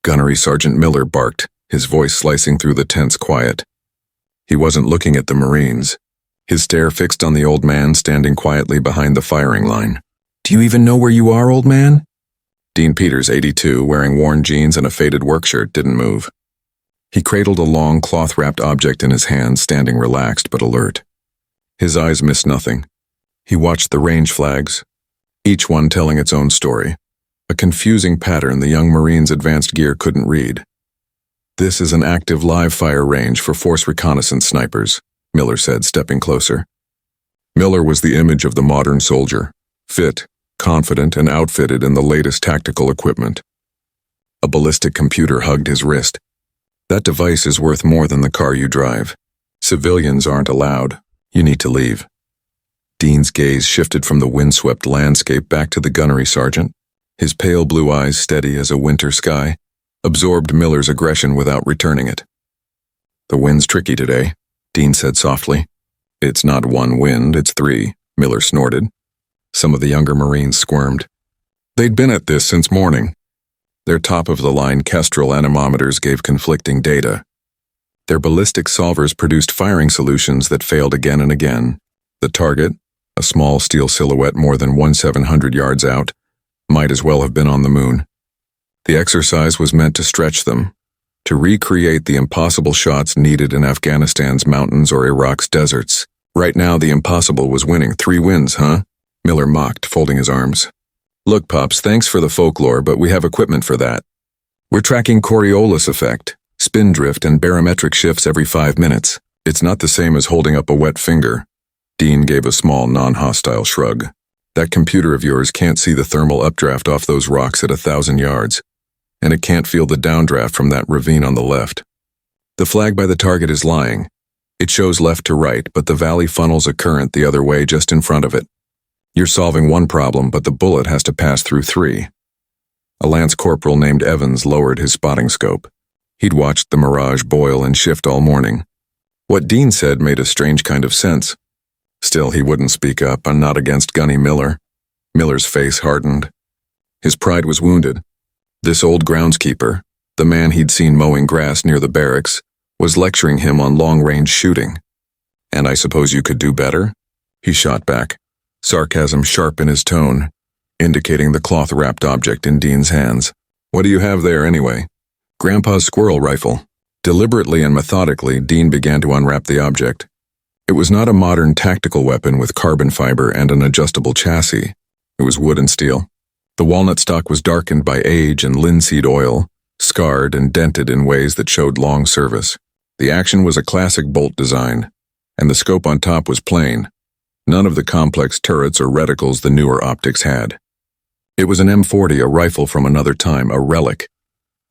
Gunnery Sergeant Miller barked, his voice slicing through the tense quiet. He wasn't looking at the Marines, his stare fixed on the old man standing quietly behind the firing line. "Do you even know where you are, old man?" Dean Peters, 82, wearing worn jeans and a faded work shirt, didn't move. He cradled a long, cloth-wrapped object in his hand, standing relaxed but alert. His eyes missed nothing. He watched the range flags, each one telling its own story, a confusing pattern the young Marine's advanced gear couldn't read. "This is an active live-fire range for force reconnaissance snipers," Miller said, stepping closer. Miller was the image of the modern soldier, fit, confident, and outfitted in the latest tactical equipment. A ballistic computer hugged his wrist. "That device is worth more than the car you drive. Civilians aren't allowed. You need to leave." Dean's gaze shifted from the windswept landscape back to the gunnery sergeant, his pale blue eyes steady as a winter sky, absorbed Miller's aggression without returning it. "The wind's tricky today," Dean said softly. "It's not one wind, it's three," Miller snorted. Some of the younger Marines squirmed. They'd been at this since morning. Their top-of-the-line Kestrel anemometers gave conflicting data. Their ballistic solvers produced firing solutions that failed again and again. The target, a small steel silhouette more than 1,700 yards out, might as well have been on the moon. The exercise was meant to stretch them, to recreate the impossible shots needed in Afghanistan's mountains or Iraq's deserts. Right now, the impossible was winning. 3 wins, huh? Miller mocked, folding his arms. "Look, Pops, thanks for the folklore, but we have equipment for that. We're tracking Coriolis effect, spin drift, and barometric shifts every 5 minutes. It's not the same as holding up a wet finger." Dean gave a small, non-hostile shrug. "That computer of yours can't see the thermal updraft off those rocks at 1,000 yards, and it can't feel the downdraft from that ravine on the left. The flag by the target is lying. It shows left to right, but the valley funnels a current the other way just in front of it. You're solving one problem, but the bullet has to pass through 3. A lance corporal named Evans lowered his spotting scope. He'd watched the mirage boil and shift all morning. What Dean said made a strange kind of sense. Still, he wouldn't speak up, and not against Gunny Miller. Miller's face hardened. His pride was wounded. This old groundskeeper, the man he'd seen mowing grass near the barracks, was lecturing him on long-range shooting. "And I suppose you could do better?" He shot back, sarcasm sharp in his tone, indicating the cloth-wrapped object in Dean's hands. "What do you have there, anyway?" "Grandpa's squirrel rifle." Deliberately and methodically, Dean began to unwrap the object. It was not a modern tactical weapon with carbon fiber and an adjustable chassis. It was wood and steel. The walnut stock was darkened by age and linseed oil, scarred and dented in ways that showed long service. The action was a classic bolt design, and the scope on top was plain. None of the complex turrets or reticles the newer optics had. It was an M40, a rifle from another time, a relic.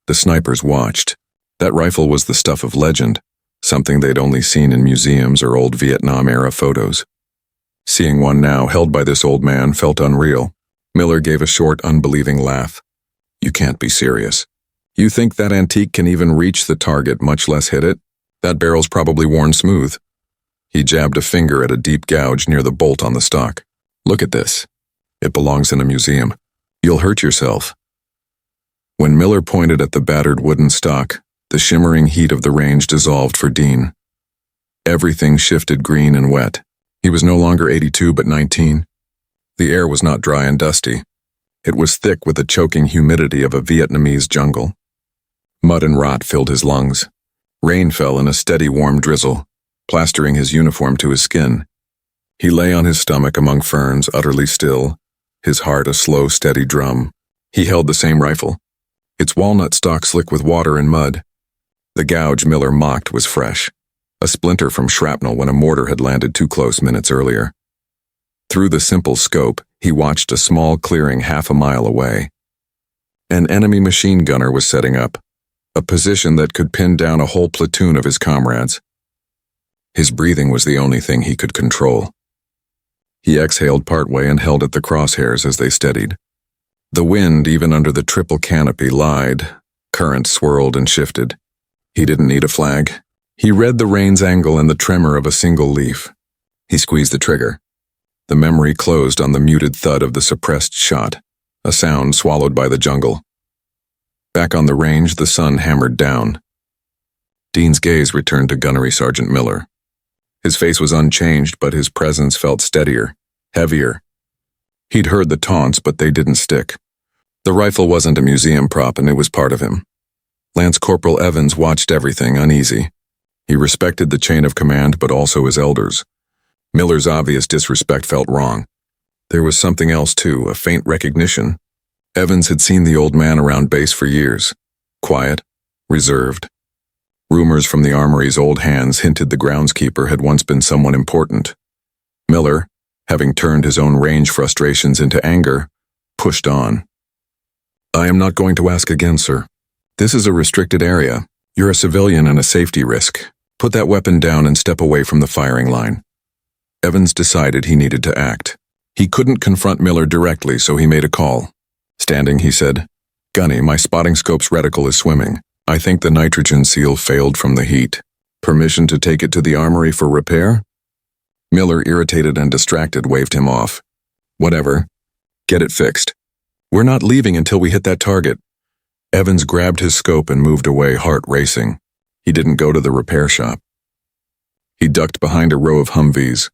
The snipers watched. That rifle was the stuff of legend, something they'd only seen in museums or old Vietnam-era photos. Seeing one now, held by this old man, felt unreal. Miller gave a short, unbelieving laugh. "You can't be serious. You think that antique can even reach the target, much less hit it? That barrel's probably worn smooth." He jabbed a finger at a deep gouge near the bolt on the stock. "Look at this. It belongs in a museum. You'll hurt yourself." When Miller pointed at the battered wooden stock, the shimmering heat of the range dissolved for Dean. Everything shifted green and wet. He was no longer 82 but 19. The air was not dry and dusty. It was thick with the choking humidity of a Vietnamese jungle. Mud and rot filled his lungs. Rain fell in a steady warm drizzle, plastering his uniform to his skin. He lay on his stomach among ferns, utterly still, his heart a slow, steady drum. He held the same rifle, its walnut stock slick with water and mud. The gouge Miller mocked was fresh, a splinter from shrapnel when a mortar had landed too close minutes earlier. Through the simple scope, he watched a small clearing half a mile away. An enemy machine gunner was setting up, a position that could pin down a whole platoon of his comrades. His breathing was the only thing he could control. He exhaled partway and held at the crosshairs as they steadied. The wind, even under the triple canopy, lied. Currents swirled and shifted. He didn't need a flag. He read the rain's angle and the tremor of a single leaf. He squeezed the trigger. The memory closed on the muted thud of the suppressed shot, a sound swallowed by the jungle. Back on the range, the sun hammered down. Dean's gaze returned to Gunnery Sergeant Miller. His face was unchanged, but his presence felt steadier, heavier. He'd heard the taunts, but they didn't stick. The rifle wasn't a museum prop, and it was part of him. Lance Corporal Evans watched everything, uneasy. He respected the chain of command, but also his elders. Miller's obvious disrespect felt wrong. There was something else, too, a faint recognition. Evans had seen the old man around base for years. Quiet, reserved. Rumors from the armory's old hands hinted the groundskeeper had once been someone important. Miller, having turned his own range frustrations into anger, pushed on. "I am not going to ask again, sir. This is a restricted area. You're a civilian and a safety risk. Put that weapon down and step away from the firing line." Evans decided he needed to act. He couldn't confront Miller directly, so he made a call. Standing, he said, "Gunny, my spotting scope's reticle is swimming. I think the nitrogen seal failed from the heat. Permission to take it to the armory for repair?" Miller, irritated and distracted, waved him off. "Whatever. Get it fixed. We're not leaving until we hit that target." Evans grabbed his scope and moved away, heart racing. He didn't go to the repair shop. He ducked behind a row of Humvees,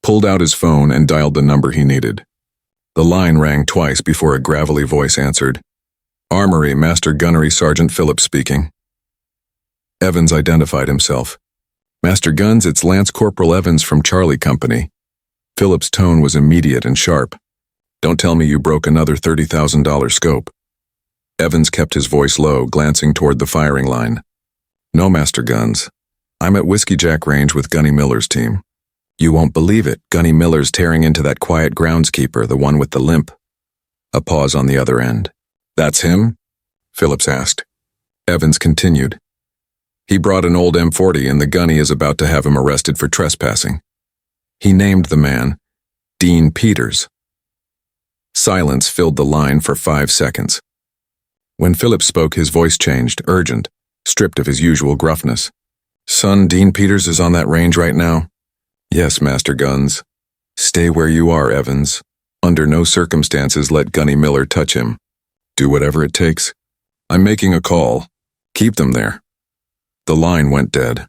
pulled out his phone and dialed the number he needed. The line rang twice before a gravelly voice answered. "Armory, Master Gunnery Sergeant Phillips speaking." Evans identified himself. "Master Guns, it's Lance Corporal Evans from Charlie Company." Phillips' tone was immediate and sharp. "Don't tell me you broke another $30,000 scope." Evans kept his voice low, glancing toward the firing line. "No, Master Guns. I'm at Whiskey Jack Range with Gunny Miller's team. You won't believe it, Gunny Miller's tearing into that quiet groundskeeper, the one with the limp." A pause on the other end. "That's him?" Phillips asked. Evans continued. "He brought an old M40 and the Gunny is about to have him arrested for trespassing." He named the man Dean Peters. Silence filled the line for 5 seconds. When Phillips spoke, his voice changed, urgent, stripped of his usual gruffness. "Son, Dean Peters is on that range right now?" "Yes, Master Guns." "Stay where you are, Evans. Under no circumstances let Gunny Miller touch him. Do whatever it takes. I'm making a call. Keep them there." The line went dead.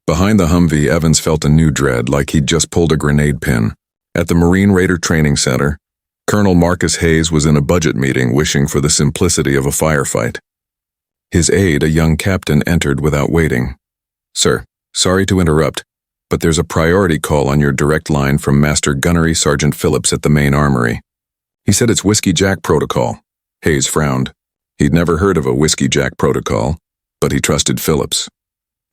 Behind the Humvee, Evans felt a new dread, like he'd just pulled a grenade pin. At the Marine Raider Training Center, Colonel Marcus Hayes was in a budget meeting wishing for the simplicity of a firefight. His aide, a young captain, entered without waiting. "Sir, sorry to interrupt, but there's a priority call on your direct line from Master Gunnery Sergeant Phillips at the main armory. He said it's Whiskey Jack protocol." Hayes frowned. He'd never heard of a Whiskey Jack protocol, but he trusted Phillips,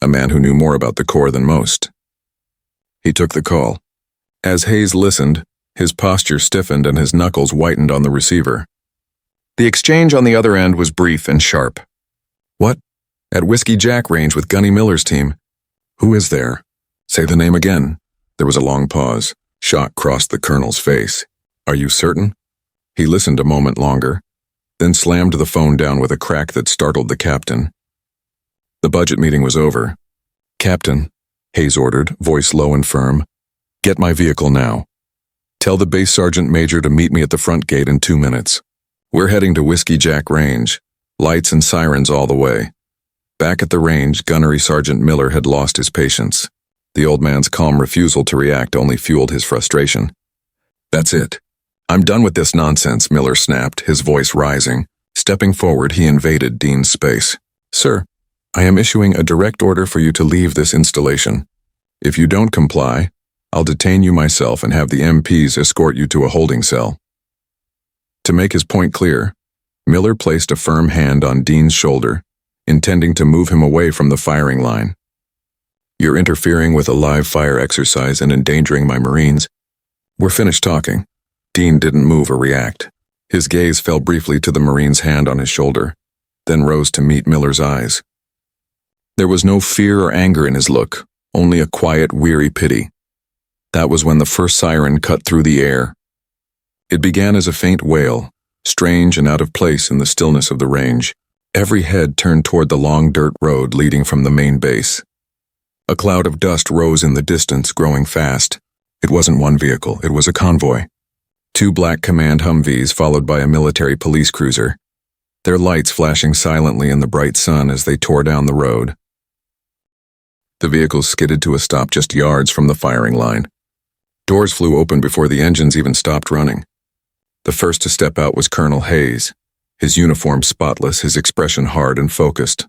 a man who knew more about the Corps than most. He took the call. As Hayes listened, his posture stiffened and his knuckles whitened on the receiver. The exchange on the other end was brief and sharp. "What? At Whiskey Jack Range with Gunny Miller's team. Who is there? Say the name again." There was a long pause. Shock crossed the colonel's face. "Are you certain?" He listened a moment longer, then slammed the phone down with a crack that startled the captain. The budget meeting was over. "Captain," Hayes ordered, voice low and firm, "get my vehicle now. Tell the base sergeant major to meet me at the front gate in 2 minutes. We're heading to Whiskey Jack Range. Lights and sirens all the way." Back at the range, Gunnery Sergeant Miller had lost his patience. The old man's calm refusal to react only fueled his frustration. "That's it. I'm done with this nonsense," Miller snapped, his voice rising. Stepping forward, he invaded Dean's space. "Sir, I am issuing a direct order for you to leave this installation. If you don't comply, I'll detain you myself and have the MPs escort you to a holding cell." To make his point clear, Miller placed a firm hand on Dean's shoulder, intending to move him away from the firing line. "You're interfering with a live fire exercise and endangering my Marines. We're finished talking." Dean didn't move or react. His gaze fell briefly to the Marine's hand on his shoulder, then rose to meet Miller's eyes. There was no fear or anger in his look, only a quiet, weary pity. That was when the first siren cut through the air. It began as a faint wail, strange and out of place in the stillness of the range. Every head turned toward the long dirt road leading from the main base. A cloud of dust rose in the distance, growing fast. It wasn't one vehicle, it was a convoy. 2 black command Humvees followed by a military police cruiser. their lights flashing silently in the bright sun as they tore down the road. The vehicle skidded to a stop just yards from the firing line. Doors flew open before the engines even stopped running. The first to step out was Colonel Hayes, his uniform spotless, his expression hard and focused.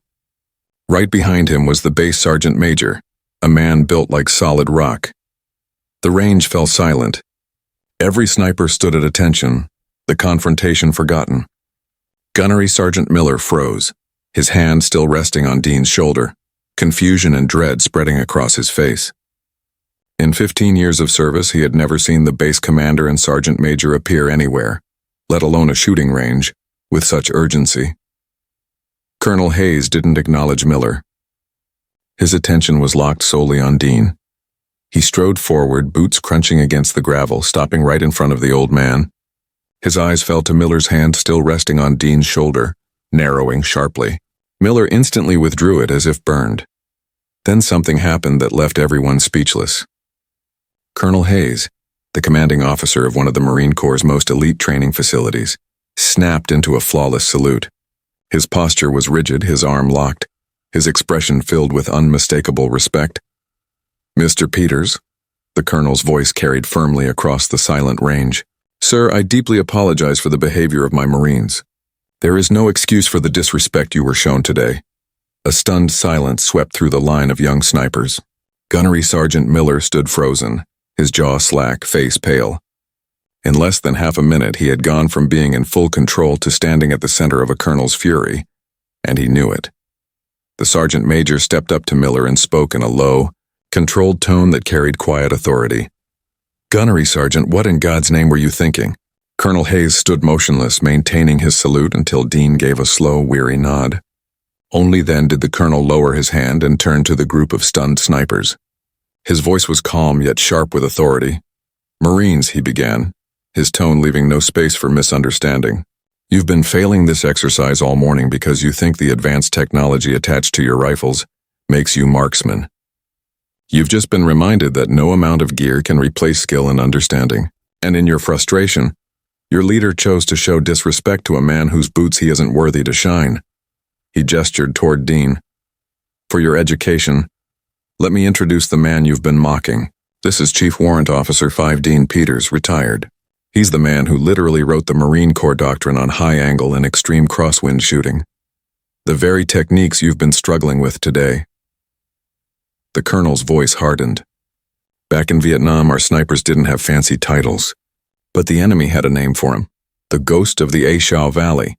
Right behind him was the base sergeant major, a man built like solid rock. The range fell silent. Every sniper stood at attention, the confrontation forgotten. Gunnery Sergeant Miller froze, his hand still resting on Dean's shoulder, confusion and dread spreading across his face. In 15 years of service, he had never seen the base commander and sergeant major appear anywhere, let alone a shooting range, with such urgency. Colonel Hayes didn't acknowledge Miller. His attention was locked solely on Dean. He strode forward, boots crunching against the gravel, stopping right in front of the old man. His eyes fell to Miller's hand still resting on Dean's shoulder, narrowing sharply. Miller instantly withdrew it as if burned. Then something happened that left everyone speechless. Colonel Hayes, the commanding officer of one of the Marine Corps' most elite training facilities, snapped into a flawless salute. His posture was rigid, his arm locked, his expression filled with unmistakable respect. "Mr. Peters," the colonel's voice carried firmly across the silent range. "Sir, I deeply apologize for the behavior of my Marines. There is no excuse for the disrespect you were shown today." A stunned silence swept through the line of young snipers. Gunnery Sergeant Miller stood frozen, his jaw slack, face pale. In less than half a minute, he had gone from being in full control to standing at the center of a colonel's fury, and he knew it. The sergeant major stepped up to Miller and spoke in a low, controlled tone that carried quiet authority. "Gunnery Sergeant, what in God's name were you thinking?" Colonel Hayes stood motionless, maintaining his salute until Dean gave a slow, weary nod. Only then did the colonel lower his hand and turn to the group of stunned snipers. His voice was calm yet sharp with authority. "Marines," he began, his tone leaving no space for misunderstanding. "You've been failing this exercise all morning because you think the advanced technology attached to your rifles makes you marksmen. You've just been reminded that no amount of gear can replace skill and understanding, and in your frustration, your leader chose to show disrespect to a man whose boots he isn't worthy to shine." He gestured toward Dean. "For your education, let me introduce the man you've been mocking. This is Chief Warrant Officer 5 Dean Peters, retired. He's the man who literally wrote the Marine Corps doctrine on high angle and extreme crosswind shooting. The very techniques you've been struggling with today." The colonel's voice hardened. Back in Vietnam, our snipers didn't have fancy titles, but the enemy had a name for him: the Ghost of the A Shau Valley.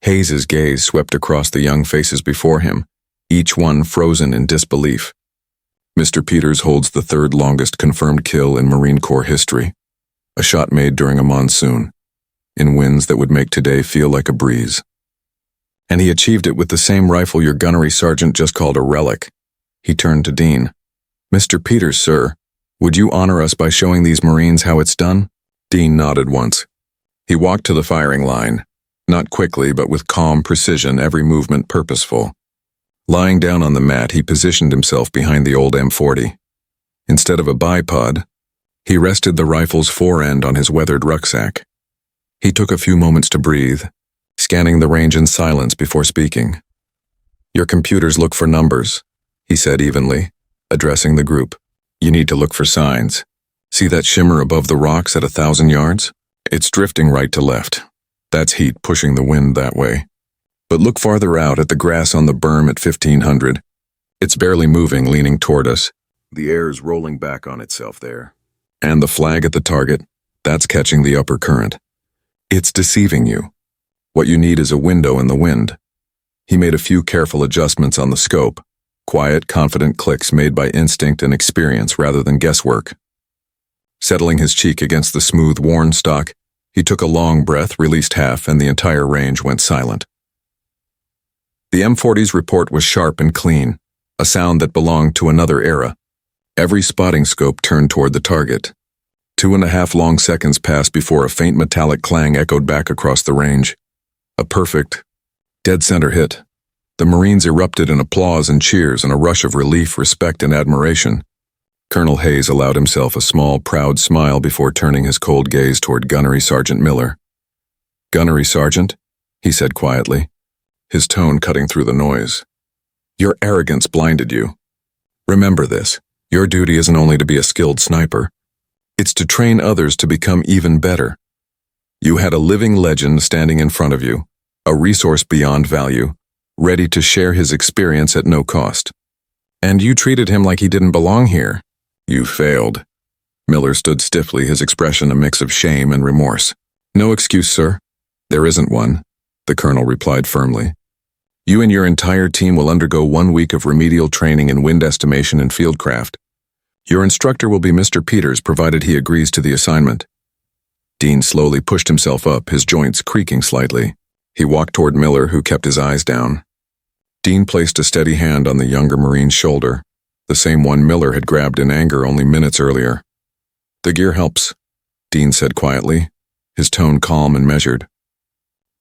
Hayes's gaze swept across the young faces before him, each one frozen in disbelief. "Mr. Peters holds the third longest confirmed kill in Marine Corps history. A shot made during a monsoon, in winds that would make today feel like a breeze. And he achieved it with the same rifle your gunnery sergeant just called a relic." He turned to Dean. "Mr. Peters, sir, would you honor us by showing these Marines how it's done?" Dean nodded once. He walked to the firing line, not quickly but with calm precision, every movement purposeful. Lying down on the mat, he positioned himself behind the old M40. Instead of a bipod, he rested the rifle's fore-end on his weathered rucksack. He took a few moments to breathe, scanning the range in silence before speaking. "Your computers look for numbers," he said evenly, addressing the group. "You need to look for signs. See that shimmer above the rocks at 1,000 yards? It's drifting right to left. That's heat pushing the wind that way. But look farther out at the grass on the berm at 1,500. It's barely moving, leaning toward us. The air's rolling back on itself there. And the flag at the target, that's catching the upper current. It's deceiving you. What you need is a window in the wind." He made a few careful adjustments on the scope, quiet, confident clicks made by instinct and experience rather than guesswork. Settling his cheek against the smooth, worn stock, he took a long breath, released half, and the entire range went silent. The M40's report was sharp and clean, a sound that belonged to another era. Every spotting scope turned toward the target. 2.5 long seconds passed before a faint metallic clang echoed back across the range. A perfect, dead-center hit. The Marines erupted in applause and cheers and a rush of relief, respect, and admiration. Colonel Hayes allowed himself a small, proud smile before turning his cold gaze toward Gunnery Sergeant Miller. "Gunnery Sergeant, he said quietly, his tone cutting through the noise. Your arrogance blinded you. Remember this, your duty isn't only to be a skilled sniper. It's to train others to become even better. You had a living legend standing in front of you, a resource beyond value, ready to share his experience at no cost. And you treated him like he didn't belong here. You failed. Miller stood stiffly, his expression a mix of shame and remorse. No excuse, sir. There isn't one, the colonel replied firmly. You and your entire team will undergo 1 week of remedial training in wind estimation and fieldcraft. Your instructor will be Mr. Peters, provided he agrees to the assignment. Dean slowly pushed himself up, his joints creaking slightly. He walked toward Miller, who kept his eyes down. Dean placed a steady hand on the younger Marine's shoulder, the same one Miller had grabbed in anger only minutes earlier. The gear helps, Dean said quietly, his tone calm and measured.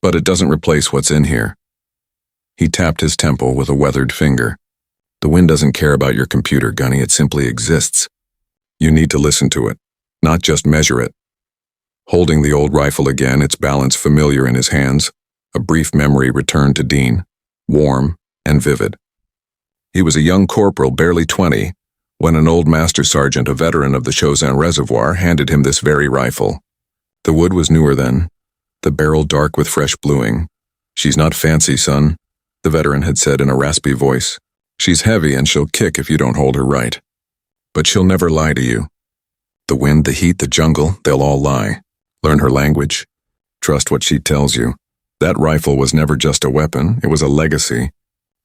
But it doesn't replace what's in here. He tapped his temple with a weathered finger. The wind doesn't care about your computer, Gunny, it simply exists. You need to listen to it, not just measure it. Holding the old rifle again, its balance familiar in his hands, a brief memory returned to Dean, warm and vivid. He was a young corporal, barely 20, when an old master sergeant, a veteran of the Chozin Reservoir, handed him this very rifle. The wood was newer then, the barrel dark with fresh bluing. She's not fancy, son, the veteran had said in a raspy voice. She's heavy and she'll kick if you don't hold her right. But she'll never lie to you. The wind, the heat, the jungle, they'll all lie. Learn her language. Trust what she tells you. That rifle was never just a weapon, it was a legacy.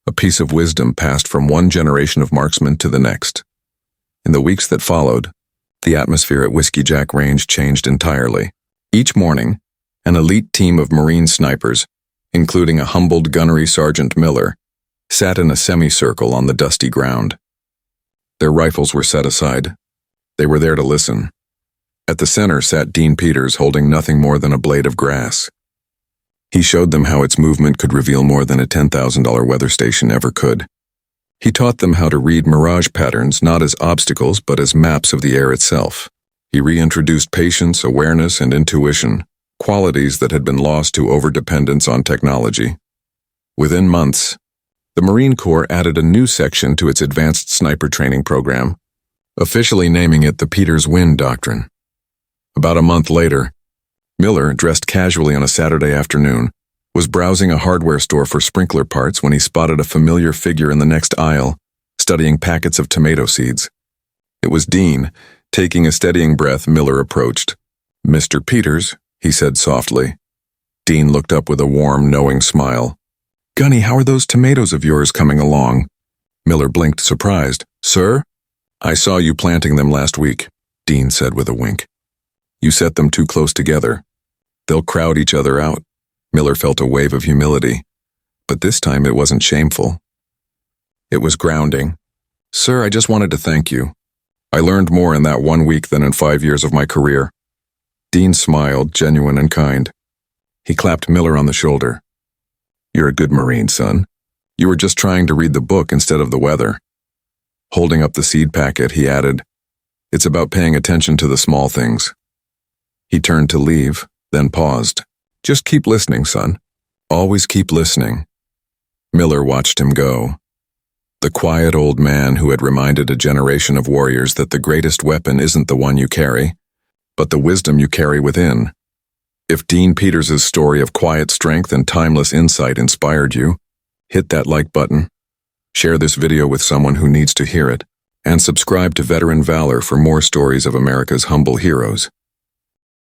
A piece of wisdom passed from one generation of marksmen to the next. In the weeks that followed, the atmosphere at Whiskey Jack Range changed entirely. Each morning, an elite team of Marine snipers, including a humbled gunnery Sergeant Miller, sat in a semicircle on the dusty ground. Their rifles were set aside. They were there to listen. At the center sat Dean Peters, holding nothing more than a blade of grass. He showed them how its movement could reveal more than a $10,000 weather station ever could. He taught them how to read mirage patterns not as obstacles but as maps of the air itself. He reintroduced patience, awareness, and intuition, qualities that had been lost to overdependence on technology. Within months, the Marine Corps added a new section to its advanced sniper training program, officially naming it the Peters Wind Doctrine. About a month later, Miller, dressed casually on a Saturday afternoon, was browsing a hardware store for sprinkler parts when he spotted a familiar figure in the next aisle, studying packets of tomato seeds. It was Dean. Taking a steadying breath, Miller approached. "Mr. Peters," he said softly. Dean looked up with a warm, knowing smile. "Gunny, how are those tomatoes of yours coming along?" Miller blinked, surprised. "Sir?" "I saw you planting them last week," Dean said with a wink. "You set them too close together. They'll crowd each other out." Miller felt a wave of humility, but this time it wasn't shameful. It was grounding. "Sir, I just wanted to thank you. I learned more in that 1 week than in 5 years of my career." Dean smiled, genuine and kind. He clapped Miller on the shoulder. "You're a good Marine, son. You were just trying to read the book instead of the weather." Holding up the seed packet, he added, "It's about paying attention to the small things." He turned to leave, then paused. "Just keep listening, son. Always keep listening." Miller watched him go. The quiet old man who had reminded a generation of warriors that the greatest weapon isn't the one you carry, but the wisdom you carry within. If Dean Peters' story of quiet strength and timeless insight inspired you, hit that like button, share this video with someone who needs to hear it, and subscribe to Veteran Valor for more stories of America's humble heroes.